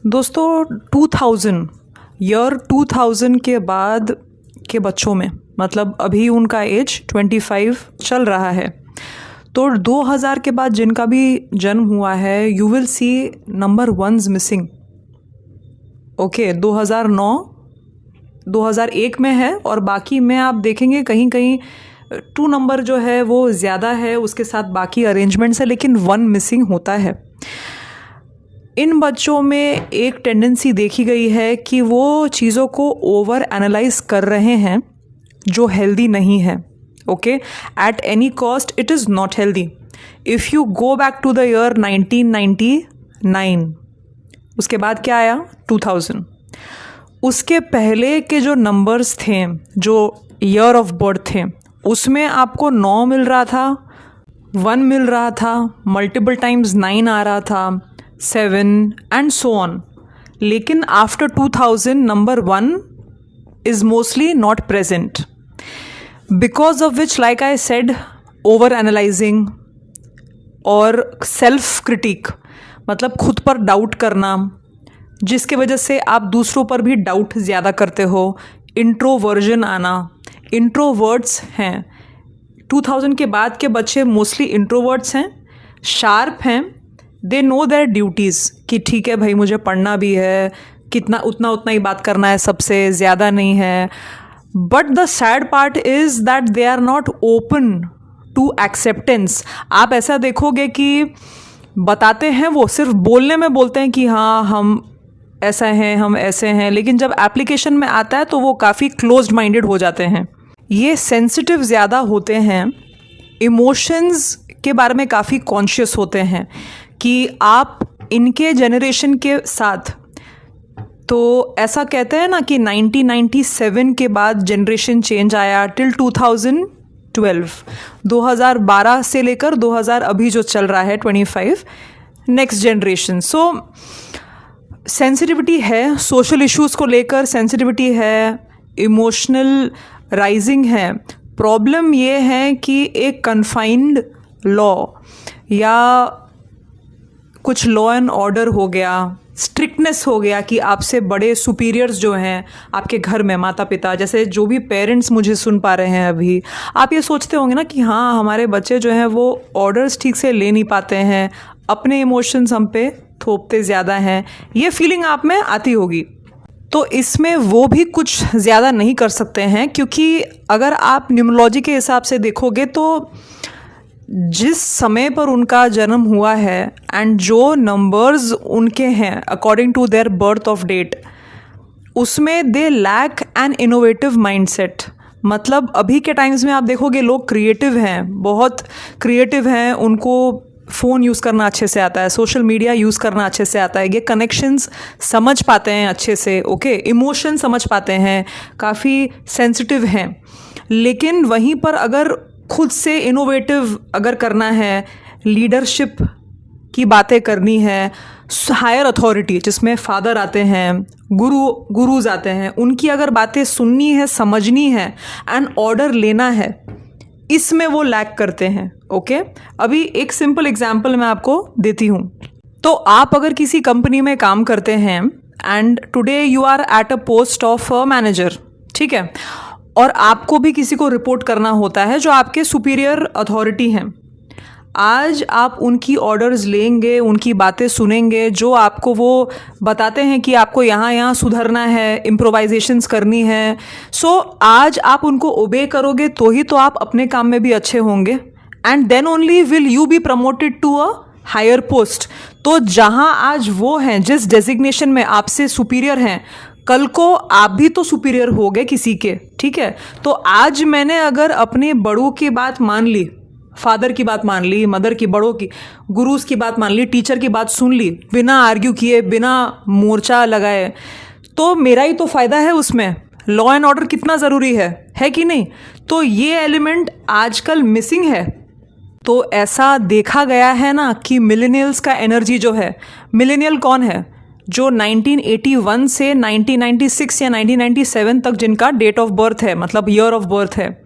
दोस्तों 2000 के बाद के बच्चों में, मतलब अभी उनका एज 25 चल रहा है, तो 2000 के बाद जिनका भी जन्म हुआ है, you will see number ones missing. Okay, 2009 2001 में है और बाकी में आप देखेंगे कहीं कहीं 2 नंबर जो है वो ज़्यादा है, उसके साथ बाकी अरेंजमेंट्स है, लेकिन 1 मिसिंग होता है। इन बच्चों में एक टेंडेंसी देखी गई है कि वो चीज़ों को ओवर एनालाइज कर रहे हैं जो हेल्दी नहीं है। Okay, at any cost it is not healthy. If you go back to the year 1999, उसके बाद क्या आया 2000, उसके पहले के जो नंबर्स थे, जो ईयर ऑफ बर्थ थे, उसमें आपको 9 मिल रहा था, 1 मिल रहा था, मल्टीपल टाइम्स 9 आ रहा था, 7 एंड सो ऑन। लेकिन after 2000 number 1 is mostly not present, because of which, like I said, over analyzing और सेल्फ क्रिटिक, मतलब खुद पर डाउट करना, जिसके वजह से आप दूसरों पर भी डाउट ज़्यादा करते हो, इंट्रोवर्जन आना। इंट्रोवर्ट्स हैं 2000 के बाद के बच्चे, मोस्टली इंट्रोवर्ट्स हैं, शार्प हैं, दे नो देयर ड्यूटीज़ कि ठीक है भाई मुझे पढ़ना भी है, कितना उतना ही बात करना है, सबसे ज़्यादा नहीं है। But the sad part is that they are not open to acceptance. आप ऐसा देखोगे कि बताते हैं, वो सिर्फ बोलने में बोलते हैं कि हाँ हम ऐसा हैं, हम ऐसे हैं, लेकिन जब एप्लीकेशन में आता है तो वो काफ़ी क्लोज्ड माइंडेड हो जाते हैं। ये सेंसिटिव ज़्यादा होते हैं, इमोशंस के बारे में काफ़ी कॉन्शियस होते हैं कि आप इनके जनरेशन के साथ, तो ऐसा कहते हैं ना कि 1997 के बाद जनरेशन चेंज आया टिल 2012 से लेकर 2000 अभी जो चल रहा है 25, नेक्स्ट जनरेशन। सो सेंसिटिविटी है, सोशल इश्यूज़ को लेकर सेंसिटिविटी है, इमोशनल राइजिंग है। प्रॉब्लम ये है कि एक कन्फाइंड लॉ या कुछ लॉ एंड ऑर्डर हो गया, स्ट्रिक्टनेस हो गया कि आपसे बड़े सुपीरियर्स जो हैं आपके घर में, माता पिता, जैसे जो भी पेरेंट्स मुझे सुन पा रहे हैं अभी, आप ये सोचते होंगे ना कि हाँ हमारे बच्चे जो हैं वो ऑर्डर्स ठीक से ले नहीं पाते हैं, अपने इमोशंस हम पे थोपते ज़्यादा हैं, ये फीलिंग आप में आती होगी। तो इसमें वो भी कुछ ज़्यादा नहीं कर सकते हैं, क्योंकि अगर आप न्यूमरोलॉजी के हिसाब से देखोगे तो जिस समय पर उनका जन्म हुआ है एंड जो नंबर्स उनके हैं according to their birth of date, उसमें they lack an innovative mindset. मतलब अभी के टाइम्स में आप देखोगे लोग क्रिएटिव हैं, बहुत क्रिएटिव हैं, उनको फ़ोन यूज़ करना अच्छे से आता है, सोशल मीडिया यूज़ करना अच्छे से आता है, ये कनेक्शंस समझ पाते हैं अच्छे से, ओके, इमोशन समझ पाते हैं, काफ़ी सेंसिटिव हैं। लेकिन वहीं पर अगर खुद से इनोवेटिव अगर करना है, लीडरशिप की बातें करनी है, हायर अथॉरिटी जिसमें फादर आते हैं, गुरुज आते हैं, उनकी अगर बातें सुननी है, समझनी है एंड ऑर्डर लेना है, इसमें वो लैक करते हैं। ओके, अभी एक सिंपल एग्जांपल मैं आपको देती हूँ। तो आप अगर किसी कंपनी में काम करते हैं and today you are at a post of manager, ठीक है, और आपको भी किसी को रिपोर्ट करना होता है जो आपके सुपीरियर अथॉरिटी हैं। आज आप उनकी ऑर्डर्स लेंगे, उनकी बातें सुनेंगे, जो आपको वो बताते हैं कि आपको यहाँ सुधरना है, इम्प्रोवाइजेशंस करनी है। सो आज आप उनको ओबे करोगे तो ही तो आप अपने काम में भी अच्छे होंगे, and then only will you be promoted to a higher post. तो जहाँ आज वो हैं, जिस डेजिग्नेशन में आपसे सुपीरियर हैं, कल को आप भी तो सुपीरियर हो गए किसी के, ठीक है। तो आज मैंने अगर अपने बड़ों की बात मान ली, फादर की बात मान ली, मदर की, बड़ों की, गुरुज की बात मान ली, टीचर की बात सुन ली, बिना आर्ग्यू किए, बिना मोर्चा लगाए, तो मेरा ही तो फ़ायदा है उसमें। लॉ एंड ऑर्डर कितना ज़रूरी है कि नहीं? तो ये एलिमेंट आजकल मिसिंग है। तो ऐसा देखा गया है ना कि मिलेनियल्स का एनर्जी जो है, मिलेनियल कौन है? जो 1981 से 1996 या 1997 तक जिनका डेट ऑफ बर्थ है, मतलब ईयर ऑफ बर्थ है,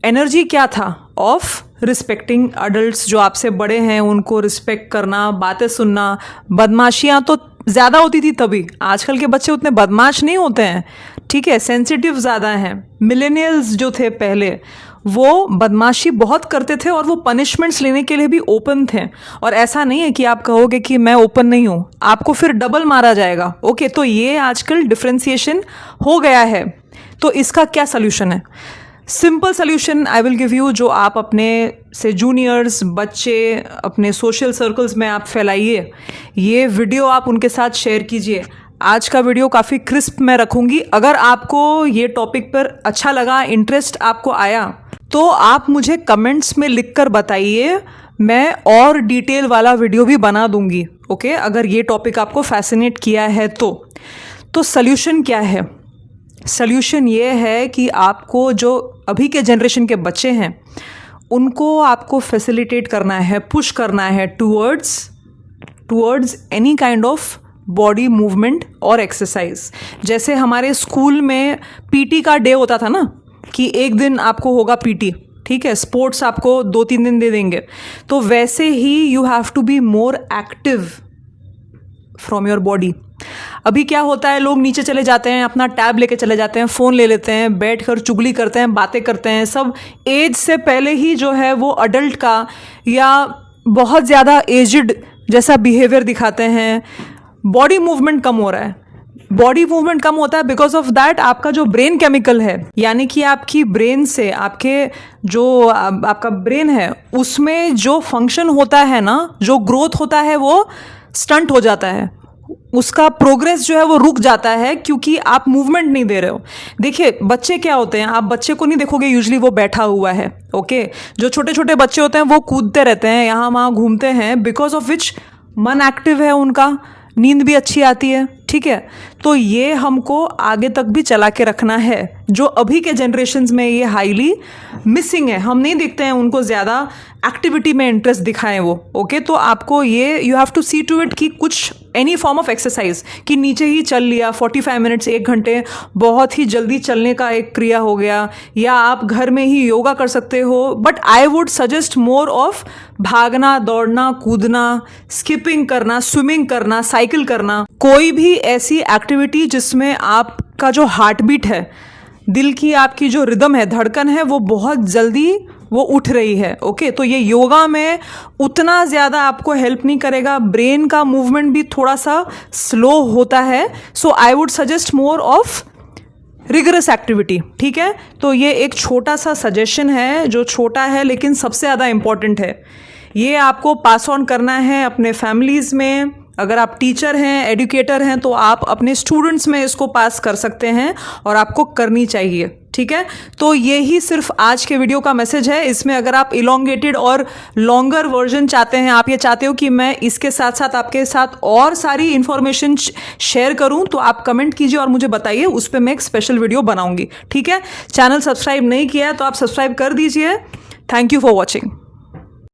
एनर्जी क्या था? ऑफ रिस्पेक्टिंग अडल्ट्स, जो आपसे बड़े हैं उनको रिस्पेक्ट करना, बातें सुनना। बदमाशियाँ तो ज़्यादा होती थी तभी। आजकल के बच्चे उतने बदमाश नहीं होते हैं, ठीक है, सेंसिटिव ज़्यादा हैं। मिलेनियल्स जो थे पहले वो बदमाशी बहुत करते थे और वो पनिशमेंट्स लेने के लिए भी ओपन थे। और ऐसा नहीं है कि आप कहोगे कि मैं ओपन नहीं हूँ, आपको फिर डबल मारा जाएगा। ओके, तो ये आजकल डिफ्रेंसिएशन हो गया है। तो इसका क्या सोल्यूशन है? Simple solution I will give you, जो आप अपने से जूनियर्स, बच्चे, अपने सोशल सर्कल्स में आप फैलाइए। ये वीडियो आप उनके साथ शेयर कीजिए। आज का वीडियो काफ़ी क्रिस्प मैं रखूँगी। अगर आपको ये टॉपिक पर अच्छा लगा, इंटरेस्ट आपको आया, तो आप मुझे कमेंट्स में लिखकर बताइए, मैं और डिटेल वाला वीडियो भी बना दूँगी। ओके, अगर ये टॉपिक आपको फैसिनेट किया है तो सल्यूशन क्या है? सल्यूशन ये है कि आपको, जो अभी के जनरेशन के बच्चे हैं, उनको आपको फैसिलिटेट करना है, पुश करना है towards any kind of body movement और एक्सरसाइज। जैसे हमारे स्कूल में पीटी का डे होता था ना, कि एक दिन आपको होगा पीटी, ठीक है, स्पोर्ट्स आपको 2-3 दिन दे देंगे। तो वैसे ही you have to be more active from your body. अभी क्या होता है, लोग नीचे चले जाते हैं, अपना टैब लेके चले जाते हैं, फ़ोन ले लेते हैं, बैठकर चुगली करते हैं, बातें करते हैं, सब एज से पहले ही जो है वो अडल्ट का या बहुत ज़्यादा एजड जैसा बिहेवियर दिखाते हैं। बॉडी मूवमेंट कम हो रहा है। बॉडी मूवमेंट कम होता है बिकॉज ऑफ दैट आपका जो ब्रेन केमिकल है, यानी कि आपकी ब्रेन से, आपके जो आपका ब्रेन है उसमें जो फंक्शन होता है ना, जो ग्रोथ होता है, वो स्टंट हो जाता है। उसका प्रोग्रेस जो है वो रुक जाता है, क्योंकि आप मूवमेंट नहीं दे रहे हो। देखिए, बच्चे क्या होते हैं, आप बच्चे को नहीं देखोगे यूजुअली वो बैठा हुआ है। ओके, जो छोटे छोटे बच्चे होते हैं वो कूदते रहते हैं, यहाँ वहाँ घूमते हैं, बिकॉज ऑफ विच मन एक्टिव है उनका, नींद भी अच्छी आती है, ठीक है। तो ये हमको आगे तक भी चला के रखना है। जो अभी के जनरेशन्स में ये हाईली मिसिंग है, हम नहीं देखते हैं उनको ज़्यादा एक्टिविटी में इंटरेस्ट दिखाएं वो। ओके, तो आपको ये you have to see to it कि कुछ एनी फॉर्म ऑफ एक्सरसाइज, कि नीचे ही चल लिया 45 मिनट्स, 1 घंटे, बहुत ही जल्दी चलने का एक क्रिया हो गया, या आप घर में ही योगा कर सकते हो। But I would suggest more of भागना, दौड़ना, कूदना, स्किपिंग करना, स्विमिंग करना, साइकिल करना, कोई भी ऐसी एक्टिविटी जिसमें आपका जो हार्ट बीट है, दिल की आपकी जो रिदम है, धड़कन है, वो बहुत जल्दी वो उठ रही है। ओके, तो ये योगा में उतना ज़्यादा आपको हेल्प नहीं करेगा, ब्रेन का मूवमेंट भी थोड़ा सा स्लो होता है। So I would suggest more of rigorous activity, ठीक है। तो ये एक छोटा सा सजेशन है, जो छोटा है लेकिन सबसे ज़्यादा इम्पॉर्टेंट है। ये आपको पास ऑन करना है अपने फैमिलीज़ में। अगर आप टीचर हैं, एजुकेटर हैं, तो आप अपने स्टूडेंट्स में इसको पास कर सकते हैं और आपको करनी चाहिए, ठीक है। तो ये ही सिर्फ आज के वीडियो का मैसेज है। इसमें अगर आप इलोंगेटेड और लॉन्गर वर्जन चाहते हैं, आप ये चाहते हो कि मैं इसके साथ साथ आपके साथ और सारी इंफॉर्मेशन शेयर करूं, तो आप कमेंट कीजिए और मुझे बताइए, उस पर मैं एक स्पेशल वीडियो बनाऊंगी, ठीक है। चैनल सब्सक्राइब नहीं किया है तो आप सब्सक्राइब कर दीजिए। Thank you for watching.